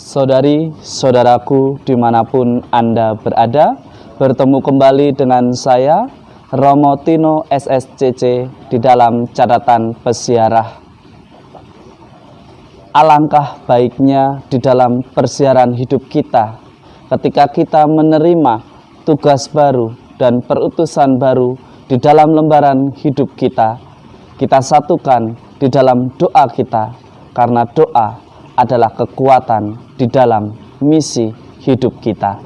Saudari-saudaraku dimanapun Anda berada, bertemu kembali dengan saya, Romo Tino SSCC di dalam catatan peziarah. Alangkah baiknya di dalam persiaran hidup kita, ketika kita menerima tugas baru dan perutusan baru di dalam lembaran hidup kita satukan di dalam doa kita, karena doa adalah kekuatan di dalam misi hidup kita.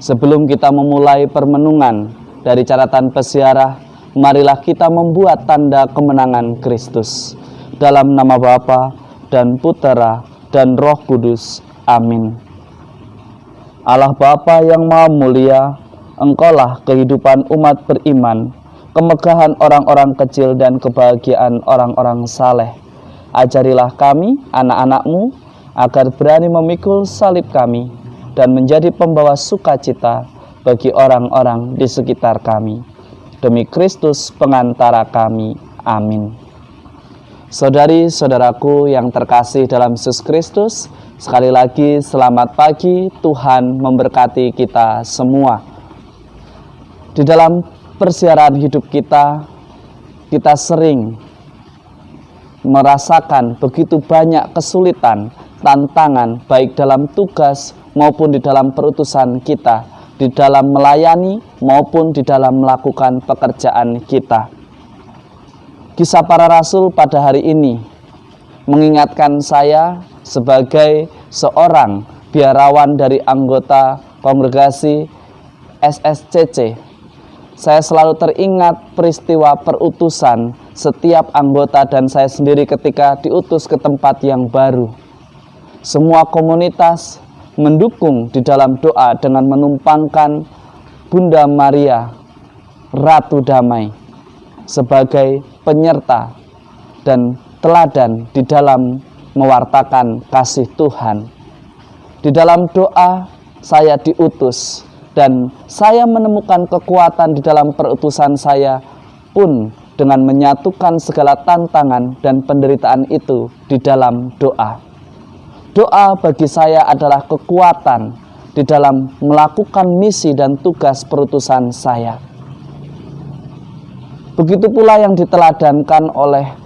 Sebelum kita memulai permenungan dari catatan peziarah, marilah kita membuat tanda kemenangan Kristus. Dalam nama Bapa dan Putera dan Roh Kudus. Amin. Allah Bapa yang Maha Mulia, Engkaulah kehidupan umat beriman, kemegahan orang-orang kecil dan kebahagiaan orang-orang saleh. Ajarilah kami, anak-anak-Mu, agar berani memikul salib kami dan menjadi pembawa sukacita bagi orang-orang di sekitar kami. Demi Kristus pengantara kami. Amin. Saudari-saudaraku yang terkasih dalam Yesus Kristus, sekali lagi selamat pagi, Tuhan memberkati kita semua. Di dalam persiaran hidup kita sering merasakan begitu banyak kesulitan, tantangan, baik dalam tugas maupun di dalam perutusan kita, di dalam melayani maupun di dalam melakukan pekerjaan kita. Kisah para Rasul pada hari ini mengingatkan saya sebagai seorang biarawan dari anggota kongregasi SSCC. Saya selalu teringat peristiwa perutusan setiap anggota dan saya sendiri ketika diutus ke tempat yang baru. Semua komunitas mendukung di dalam doa dengan menumpangkan Bunda Maria, Ratu Damai, sebagai penyerta dan teladan di dalam mewartakan kasih Tuhan. Di dalam doa saya diutus dan saya menemukan kekuatan di dalam perutusan saya pun dengan menyatukan segala tantangan dan penderitaan itu di dalam doa. Doa bagi saya adalah kekuatan di dalam melakukan misi dan tugas perutusan saya. Begitu pula yang diteladankan oleh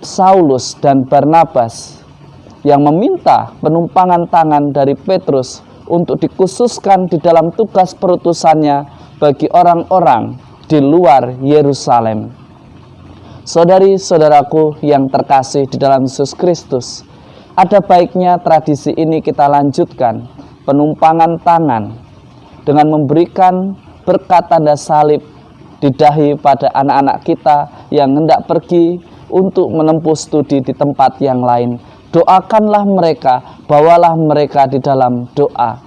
Saulus dan Barnabas yang meminta penumpangan tangan dari Petrus untuk dikhususkan di dalam tugas perutusannya bagi orang-orang di luar Yerusalem. Saudari-saudaraku yang terkasih di dalam Yesus Kristus, ada baiknya tradisi ini kita lanjutkan, penumpangan tangan, dengan memberikan berkat tanda salib di dahi pada anak-anak kita yang hendak pergi untuk menempuh studi di tempat yang lain. Doakanlah mereka, bawalah mereka di dalam doa,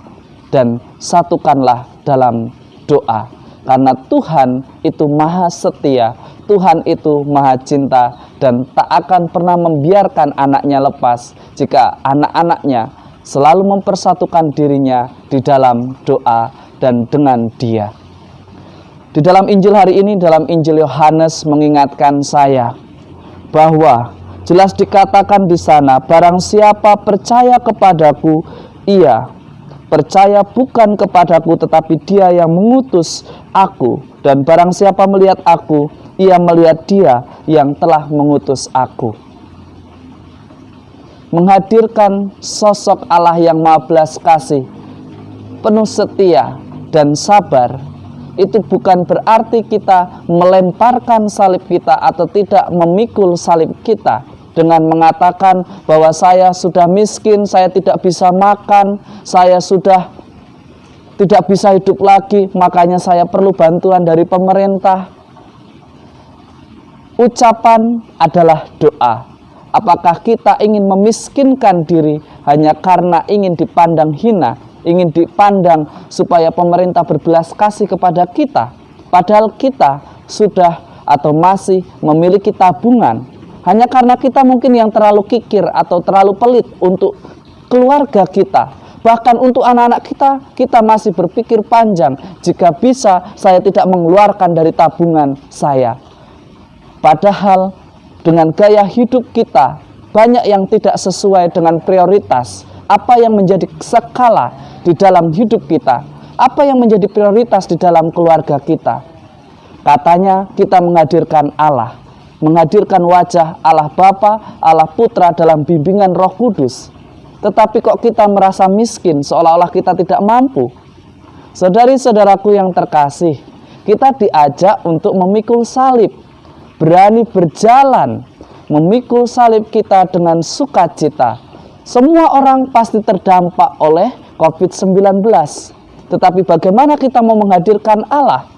dan satukanlah dalam doa. Karena Tuhan itu maha setia, Tuhan itu maha cinta, dan tak akan pernah membiarkan anaknya lepas jika anak-anaknya selalu mempersatukan dirinya di dalam doa dan dengan Dia. Di dalam Injil hari ini, dalam Injil Yohanes mengingatkan saya bahwa jelas dikatakan di sana, barang siapa percaya kepadaku, ia percaya bukan kepadaku tetapi Dia yang mengutus aku, dan barang siapa melihat aku, ia melihat Dia yang telah mengutus aku. Menghadirkan sosok Allah yang maha belas kasih, penuh setia dan sabar, itu bukan berarti kita melemparkan salib kita atau tidak memikul salib kita dengan mengatakan bahwa saya sudah miskin, saya tidak bisa makan, saya sudah tidak bisa hidup lagi, makanya saya perlu bantuan dari pemerintah. Ucapan adalah doa. Apakah kita ingin memiskinkan diri hanya karena ingin dipandang hina, ingin dipandang supaya pemerintah berbelas kasih kepada kita, padahal kita sudah atau masih memiliki tabungan, hanya karena kita mungkin yang terlalu kikir atau terlalu pelit untuk keluarga kita, bahkan untuk anak-anak kita masih berpikir panjang, jika bisa saya tidak mengeluarkan dari tabungan saya. Padahal dengan gaya hidup kita banyak yang tidak sesuai dengan prioritas, apa yang menjadi skala di dalam hidup kita, apa yang menjadi prioritas di dalam keluarga kita. Katanya kita menghadirkan Allah, menghadirkan wajah Allah Bapa, Allah Putra dalam bimbingan Roh Kudus. Tetapi kok kita merasa miskin, seolah-olah kita tidak mampu. Saudari-saudaraku yang terkasih, kita diajak untuk memikul salib, berani berjalan, memikul salib kita dengan sukacita. Semua orang pasti terdampak oleh COVID-19. Tetapi bagaimana kita mau menghadirkan Allah?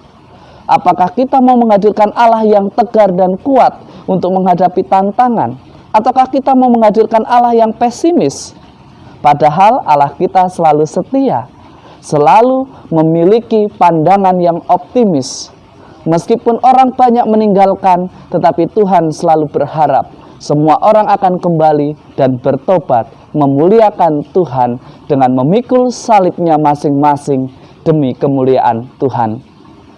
Apakah kita mau menghadirkan Allah yang tegar dan kuat untuk menghadapi tantangan? Ataukah kita mau menghadirkan Allah yang pesimis? Padahal Allah kita selalu setia, selalu memiliki pandangan yang optimis. Meskipun orang banyak meninggalkan, tetapi Tuhan selalu berharap semua orang akan kembali dan bertobat, memuliakan Tuhan dengan memikul salibnya masing-masing demi kemuliaan Tuhan.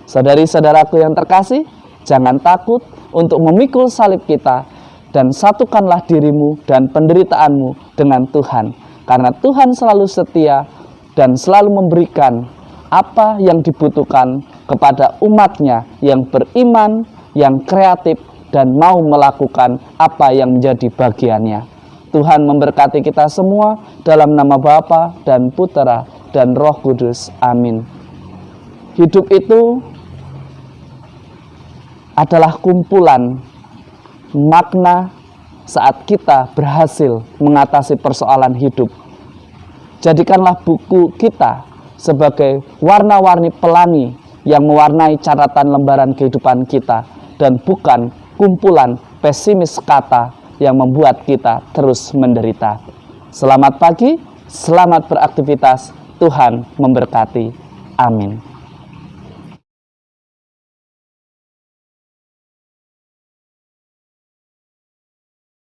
Saudari-saudaraku yang terkasih, jangan takut untuk memikul salib kita, dan satukanlah dirimu dan penderitaanmu dengan Tuhan. Karena Tuhan selalu setia dan selalu memberikan apa yang dibutuhkan kepada umatnya yang beriman, yang kreatif, dan mau melakukan apa yang menjadi bagiannya. Tuhan memberkati kita semua dalam nama Bapa dan Putera dan Roh Kudus. Amin. Hidup itu adalah kumpulan makna saat kita berhasil mengatasi persoalan hidup. Jadikanlah buku kita sebagai warna-warni pelangi yang mewarnai catatan lembaran kehidupan kita, dan bukan kumpulan pesimis kata yang membuat kita terus menderita. Selamat pagi, selamat beraktivitas, Tuhan memberkati. Amin.